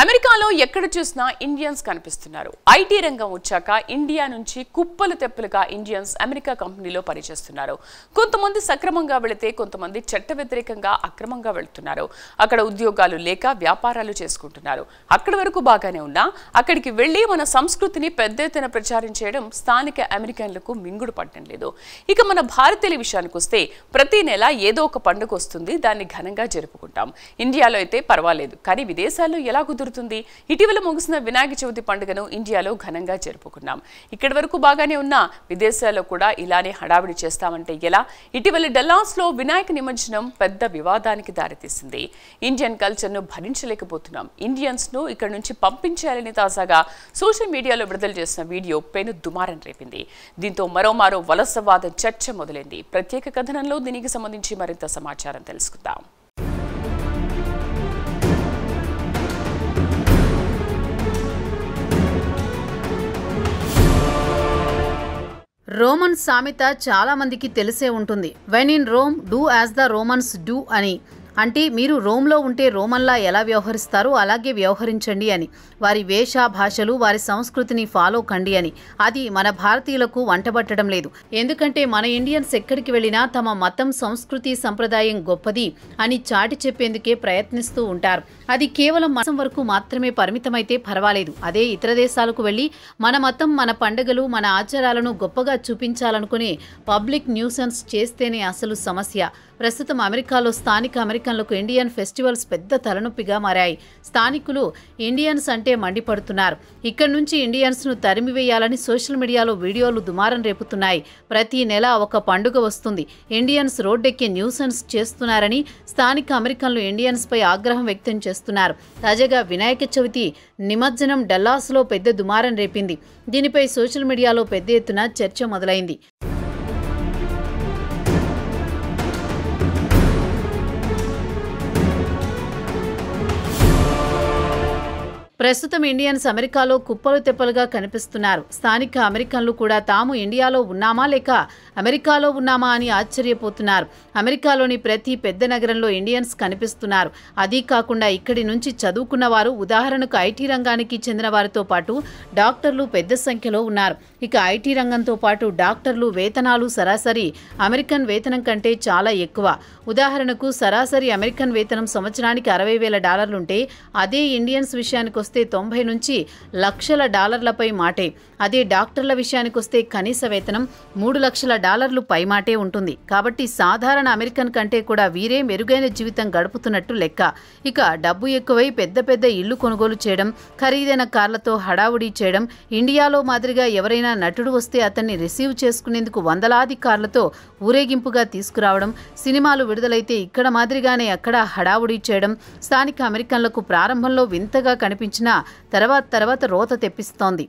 అమెరికాలో ఎక్కడ చూసినా ఇండియన్స్ కనిపిస్తున్నారు. ఐటీ రంగం వచ్చాక ఇండియా నుంచి కుప్పలు తెప్పలుగా ఇండియన్స్ అమెరికా కంపెనీలో పనిచేస్తున్నారు. కొంతమంది సక్రమంగా వెళితే కొంతమంది చట్ట వ్యతిరేకంగా అక్రమంగా వెళ్తున్నారు. అక్కడ ఉద్యోగాలు లేక వ్యాపారాలు చేసుకుంటున్నారు. అక్కడి వరకు బాగానే ఉన్నా అక్కడికి వెళ్లి మన సంస్కృతిని పెద్ద ఎత్తున ప్రచారం చేయడం స్థానిక అమెరికన్లకు మింగుడు పడడం లేదు. ఇక మన భారతీయుల విషయానికి వస్తే ప్రతి నెల ఏదో ఒక పండుగ వస్తుంది. దాన్ని ఘనంగా జరుపుకుంటాం. ఇండియాలో అయితే పర్వాలేదు, కానీ విదేశాల్లో ఎలా కుదురుతుంది? ఇటీవల ముగిసిన వినాయక చవితి పండుగను ఇండియాలో ఘనంగా జరుపుకున్నాం. ఇక్కడి వరకు బాగానే ఉన్నా విదేశాల్లో కూడా ఇలానే హడావిడి చేస్తామంటే ఎలా? ఇటీవల డల్లాస్లో వినాయక నిమజ్జనం పెద్ద వివాదానికి దారితీసింది. ఇండియన్ కల్చర్ను భరించలేకపోతున్నాం, ఇండియన్స్ను ఇక్కడ నుంచి పంపించాలని తాజాగా సోషల్ మీడియాలో విడుదల చేసిన వీడియో పెను దుమారం రేపింది. దీంతో మరోమారో వలసవాద చర్చ మొదలైంది. ప్రత్యేక కథనంలో దీనికి సంబంధించి మరింత సమాచారం తెలుసుకుందాం. రోమన్ సామెత చాలా మందికి తెలిసే ఉంటుంది. When in Rome do as the Romans do అని. అంటే మీరు రోమ్లో ఉంటే రోమన్లా ఎలా వ్యవహరిస్తారో అలాగే వ్యవహరించండి అని. వారి వేష భాషలు వారి సంస్కృతిని ఫాలో కండి అని. అది మన భారతీయులకు వంటబట్టడం లేదు. ఎందుకంటే మన ఇండియన్స్ ఎక్కడికి వెళ్ళినా తమ మతం సంస్కృతి సంప్రదాయం గొప్పది అని చాటి చెప్పేందుకే ప్రయత్నిస్తూ ఉంటారు. అది కేవలం మతం వరకు మాత్రమే పరిమితమైతే పర్వాలేదు. అదే ఇతర దేశాలకు వెళ్ళి మన మతం మన పండుగలు మన ఆచారాలను గొప్పగా చూపించాలనుకుని పబ్లిక్ న్యూసెన్స్ చేస్తేనే అసలు సమస్య. ప్రస్తుతం అమెరికాలో స్థానిక అమెరికన్లకు ఇండియన్ ఫెస్టివల్స్ పెద్ద తలనొప్పిగా మారాయి. స్థానికులు ఇండియన్స్ అంటే మండిపడుతున్నారు. ఇక్కడి నుంచి ఇండియన్స్ను తరిమివేయాలని సోషల్ మీడియాలో వీడియోలు దుమారం రేపుతున్నాయి. ప్రతి నెల ఒక పండుగ వస్తుంది, ఇండియన్స్ రోడ్డెక్కి న్యూసెన్స్ చేస్తున్నారని స్థానిక అమెరికన్లు ఇండియన్స్పై ఆగ్రహం వ్యక్తం చేస్తున్నారు. తాజాగా వినాయక చవితి నిమజ్జనం డల్లాస్లో పెద్ద దుమారం రేపింది. దీనిపై సోషల్ మీడియాలో పెద్ద ఎత్తున చర్చ మొదలైంది. ప్రస్తుతం ఇండియన్స్ అమెరికాలో కుప్పలు తెప్పలుగా కనిపిస్తున్నారు. స్థానిక అమెరికన్లు కూడా తాము ఇండియాలో ఉన్నామా లేక అమెరికాలో ఉన్నామా అని ఆశ్చర్యపోతున్నారు. అమెరికాలోని ప్రతి పెద్ద నగరంలో ఇండియన్స్ కనిపిస్తున్నారు. అదీ కాకుండా ఇక్కడి నుంచి చదువుకున్న వారు, ఉదాహరణకు ఐటీ రంగానికి చెందిన వారితో పాటు డాక్టర్లు పెద్ద సంఖ్యలో ఉన్నారు. ఇక ఐటీ రంగంతో పాటు డాక్టర్లు వేతనాలు సరాసరి అమెరికన్ వేతనం కంటే చాలా ఎక్కువ. ఉదాహరణకు సరాసరి అమెరికన్ వేతనం సంవత్సరానికి $60,000 అదే ఇండియన్స్ విషయానికి వస్తే 90 నుంచి లక్షల డాలర్లపై మాటే. అదే డాక్టర్ల విషయానికి వస్తే కనీస వేతనం $3 లక్షల పై మాటే ఉంటుంది. కాబట్టి సాధారణ అమెరికన్ కంటే కూడా వీరే మెరుగైన జీవితం గడుపుతున్నట్టు లెక్క. ఇక డబ్బు ఎక్కువై పెద్ద పెద్ద ఇల్లు కొనుగోలు చేయడం, ఖరీదైన కార్లతో హడావుడి చేయడం, ఇండియాలో మాదిరిగా ఎవరైనా నటుడు వస్తే అతన్ని రిసీవ్ చేసుకునేందుకు వందలాది కార్లతో ఊరేగింపుగా తీసుకురావడం, సినిమాలు విడుదలైతే ఇక్కడ మాదిరిగానే అక్కడ హడావుడి చేయడం స్థానిక అమెరికన్లకు ప్రారంభంలో వింతగా కనిపించిన తర్వాత రోత తెప్పిస్తోంది.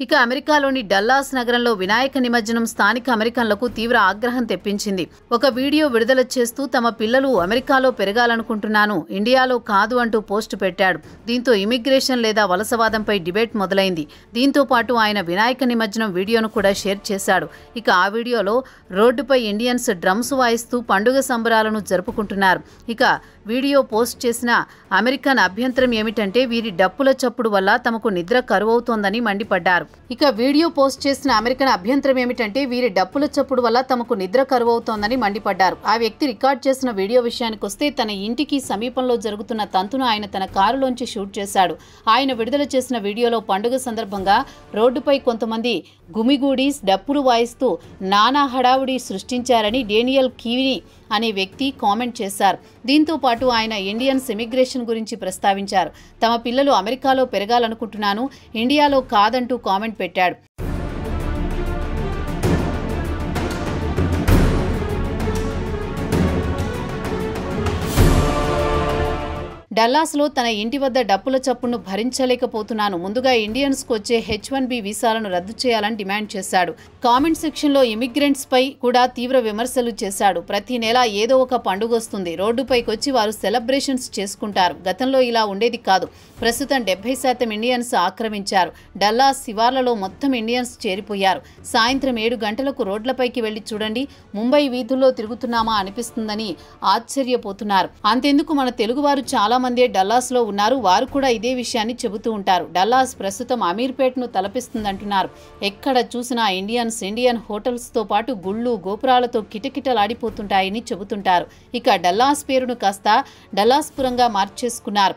ఇక అమెరికాలోని డల్లాస్ నగరంలో వినాయక నిమజ్జనం స్థానిక అమెరికన్లకు తీవ్ర ఆగ్రహం తెప్పించింది. ఒక వీడియో విడుదల చేస్తూ తమ పిల్లలు అమెరికాలో పెరగాలనుకుంటున్నాను, ఇండియాలో కాదు అంటూ పోస్టు పెట్టాడు. దీంతో ఇమిగ్రేషన్ లేదా వలసవాదంపై డిబేట్ మొదలైంది. దీంతో పాటు ఆయన వినాయక నిమజ్జనం వీడియోను కూడా షేర్ చేశాడు. ఇక ఆ వీడియోలో రోడ్డుపై ఇండియన్స్ డ్రమ్స్ వాయిస్తూ పండుగ సంబరాలను జరుపుకుంటున్నారు. ఇక వీడియో పోస్ట్ చేసిన అమెరికన్ అభ్యంతరం ఏమిటంటే వీరి డప్పుల చప్పుడు వల్ల తమకు నిద్ర కరువవుతోందని మండిపడ్డారు. ఇక వీడియో పోస్ట్ చేసిన అమెరికన్ అభ్యంతరం ఏమిటంటే వీరి డప్పుల చప్పుడు వల్ల తమకు నిద్ర కరువవుతోందని మండిపడ్డారు. ఆ వ్యక్తి రికార్డ్ చేసిన వీడియో విషయానికి వస్తే తన ఇంటికి సమీపంలో జరుగుతున్న తంతును ఆయన తన కారులోంచి షూట్ చేశాడు. ఆయన విడుదల చేసిన వీడియోలో పండుగ సందర్భంగా రోడ్డుపై కొంతమంది గుమిగూడి డప్పులు వాయిస్తూ నానా హడావుడి సృష్టించారని డేనియల్ కీవిని అనే వ్యక్తి కామెంట్ చేశారు. దీంతో పాటు ఆయన ఇండియన్స్ ఇమిగ్రేషన్ గురించి ప్రస్తావించారు. తమ పిల్లలు అమెరికాలో పెరగాలనుకుంటున్నాను, ఇండియాలో కాదంటూ కామెంట్ పెట్టాడు. డల్లాస్లో తన ఇంటి వద్ద డప్పుల చప్పును భరించలేకపోతున్నాను. ముందుగా ఇండియన్స్కు వచ్చే H1B వీసాలను రద్దు చేయాలని డిమాండ్ చేశాడు. కామెంట్ సెక్షన్లో ఇమిగ్రెంట్స్ పై కూడా తీవ్ర విమర్శలు చేశాడు. ప్రతి నెల ఏదో ఒక పండుగ వస్తుంది, రోడ్డుపైకి వచ్చి వారు సెలబ్రేషన్స్ చేసుకుంటారు. గతంలో ఇలా ఉండేది కాదు. ప్రస్తుతం 70% ఇండియన్స్ ఆక్రమించారు. డల్లాస్ శివార్లలో మొత్తం ఇండియన్స్ చేరిపోయారు. సాయంత్రం 7 గంటలకు రోడ్లపైకి వెళ్లి చూడండి, ముంబై వీధుల్లో తిరుగుతున్నామా అనిపిస్తుందని ఆశ్చర్యపోతున్నారు. అంతెందుకు, మన తెలుగువారు చాలా మంది డల్లాస్లో ఉన్నారు. వారు కూడా ఇదే విషయాన్ని చెబుతూ ఉంటారు. డల్లాస్ ప్రస్తుతం అమీర్పేట్ను తలపిస్తుందంటున్నారు. ఎక్కడ చూసినా ఇండియన్ హోటల్స్తో పాటు గుళ్ళు గోపురాలతో కిటకిటలాడిపోతుంటాయని చెబుతుంటారు. ఇక డల్లాస్ పేరును కాస్త డల్లాస్పురంగా మార్చేసుకున్నారు.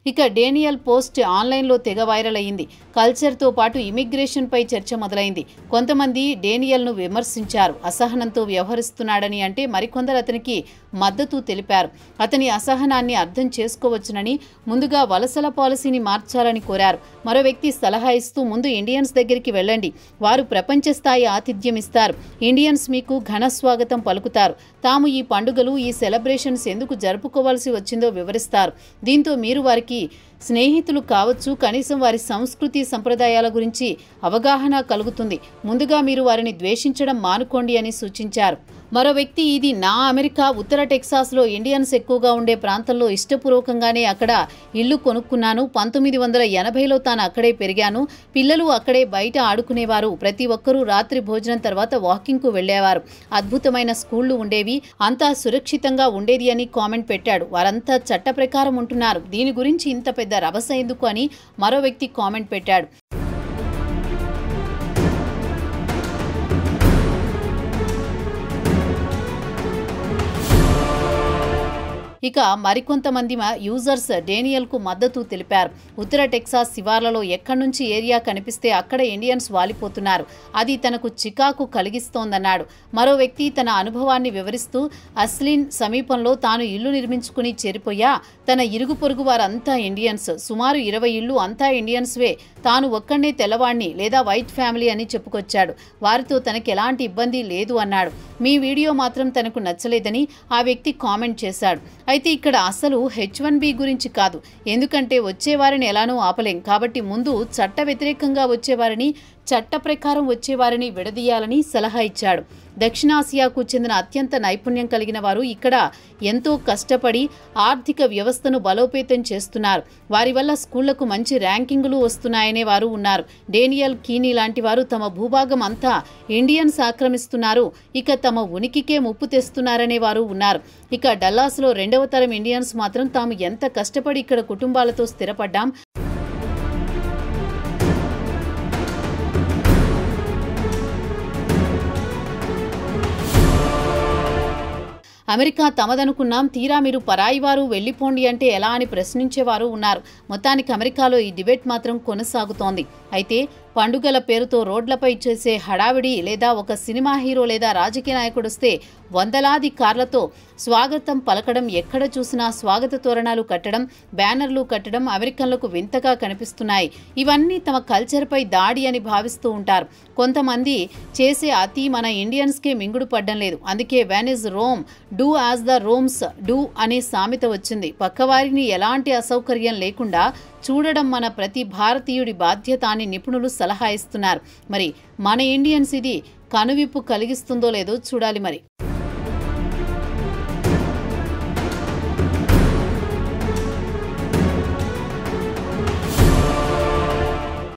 ఇక డేనియల్ పోస్ట్ ఆన్లైన్లో తెగ వైరల్ అయింది. కల్చర్తో పాటు ఇమిగ్రేషన్పై చర్చ మొదలైంది. కొంతమంది డేనియల్ను విమర్శించారు. అసహనంతో వ్యవహరిస్తున్నాడని అంటే మరికొందరు అతనికి మద్దతు తెలిపారు. అతని అసహనాన్ని అర్థం చేసుకోవచ్చునని, ముందుగా వలసల పాలసీని మార్చాలని కోరారు. మరో వ్యక్తి సలహా ఇస్తూ, ముందు ఇండియన్స్ దగ్గరికి వెళ్ళండి, వారు ప్రపంచ స్థాయి ఆతిథ్యం ఇస్తారు, ఇండియన్స్ మీకు ఘన స్వాగతం పలుకుతారు, తాము ఈ పండుగలు ఈ సెలబ్రేషన్స్ ఎందుకు జరుపుకోవాల్సి వచ్చిందో వివరిస్తారు. దీంతో మీరు వారికి స్నేహితులు కావచ్చు, కనీసం వారి సంస్కృతి సంప్రదాయాల గురించి అవగాహన కలుగుతుంది. ముందుగా మీరు వారిని ద్వేషించడం మానుకోండి అని సూచించారు. మరో వ్యక్తి, ఇది నా అమెరికా, ఉత్తర టెక్సాస్లో ఇండియన్స్ ఎక్కువగా ఉండే ప్రాంతంలో ఇష్టపూర్వకంగానే అక్కడ ఇల్లు కొనుక్కున్నాను. 1980లో తాను అక్కడే పెరిగాను. పిల్లలు అక్కడే బయట ఆడుకునేవారు. ప్రతి ఒక్కరూ రాత్రి భోజనం తర్వాత వాకింగ్కు వెళ్లేవారు. అద్భుతమైన స్కూళ్లు ఉండేవి, అంతా సురక్షితంగా ఉండేది అని కామెంట్ పెట్టాడు. వారంతా చట్ట ప్రకారం ఉంటున్నారు, దీని గురించి ఇంత పెద్ద రభస ఎందుకు అని మరో వ్యక్తి కామెంట్ పెట్టాడు. ఇక మరికొంతమంది యూజర్స్ డేనియల్కు మద్దతు తెలిపారు. ఉత్తర టెక్సాస్ శివార్లలో ఎక్కడి నుంచి ఏరియా కనిపిస్తే అక్కడ ఇండియన్స్ వాలిపోతున్నారు, అది తనకు చికాకు కలిగిస్తోందన్నాడు. మరో వ్యక్తి తన అనుభవాన్ని వివరిస్తూ, అస్లిన్ సమీపంలో తాను ఇల్లు నిర్మించుకుని చేరిపోయా, తన ఇరుగు పొరుగు వారంతా ఇండియన్స్, సుమారు 20 ఇళ్ళు అంతా ఇండియన్స్వే, తాను ఒక్కడే తెల్లవాణ్ణి లేదా వైట్ ఫ్యామిలీ అని చెప్పుకొచ్చాడు. వారితో తనకి ఎలాంటి ఇబ్బంది లేదు అన్నాడు. మీ వీడియో మాత్రం తనకు నచ్చలేదని ఆ వ్యక్తి కామెంట్ చేశాడు. అయితే ఇక్కడ అసలు H1B గురించి కాదు, ఎందుకంటే వచ్చేవారిని ఎలానో ఆపలేం కాబట్టి ముందు చట్ట వ్యతిరేకంగా వచ్చేవారిని, చట్ట ప్రకారం వచ్చేవారిని విడదీయాలని సలహా ఇచ్చాడు. దక్షిణాసియాకు చెందిన అత్యంత నైపుణ్యం కలిగిన వారు ఇక్కడ ఎంతో కష్టపడి ఆర్థిక వ్యవస్థను బలోపేతం చేస్తున్నారు. వారి వల్ల స్కూళ్లకు మంచి ర్యాంకింగులు వస్తున్నాయనే వారు ఉన్నారు. డేనియల్ కీనీ లాంటి వారు తమ భూభాగం అంతా ఇండియన్స్ ఆక్రమిస్తున్నారు, ఇక తమ ఉనికికే ముప్పు తెస్తున్నారనే వారు ఉన్నారు. ఇక డల్లాస్లో 2వ తరం ఇండియన్స్ మాత్రం తాము ఎంత కష్టపడి ఇక్కడ కుటుంబాలతో స్థిరపడ్డాం, అమెరికా తమదనుకున్నాం, తీరా మీరు పరాయివారు వెళ్ళిపోండి అంటే ఎలా అని ప్రశ్నించేవారు ఉన్నారు. మొత్తానికి అమెరికాలో ఈ డిబేట్ మాత్రం కొనసాగుతోంది. అయితే పండుగల పేరుతో రోడ్లపై చేసే హడావిడి, లేదా ఒక సినిమా హీరో లేదా రాజకీయ నాయకుడు వస్తే వందలాది కార్లతో స్వాగతం పలకడం, ఎక్కడ చూసినా స్వాగత తోరణాలు కట్టడం, బ్యానర్లు కట్టడం అమెరికన్లకు వింతగా కనిపిస్తున్నాయి. ఇవన్నీ తమ కల్చర్పై దాడి అని భావిస్తూ ఉంటారు. కొంతమంది చేసే అతి మన ఇండియన్స్కే మింగుడు పడ్డం లేదు. అందుకే when is Rome do as the ROMs do అనే సామెత వచ్చింది. పక్కవారిని ఎలాంటి అసౌకర్యం లేకుండా చూడడం మన ప్రతి భారతీయుడి బాధ్యత అని నిపుణులు సలహా ఇస్తున్నారు. మరి మన ఇండియన్స్ ఇది కనువిప్పు కలిగిస్తుందో లేదో చూడాలి మరి.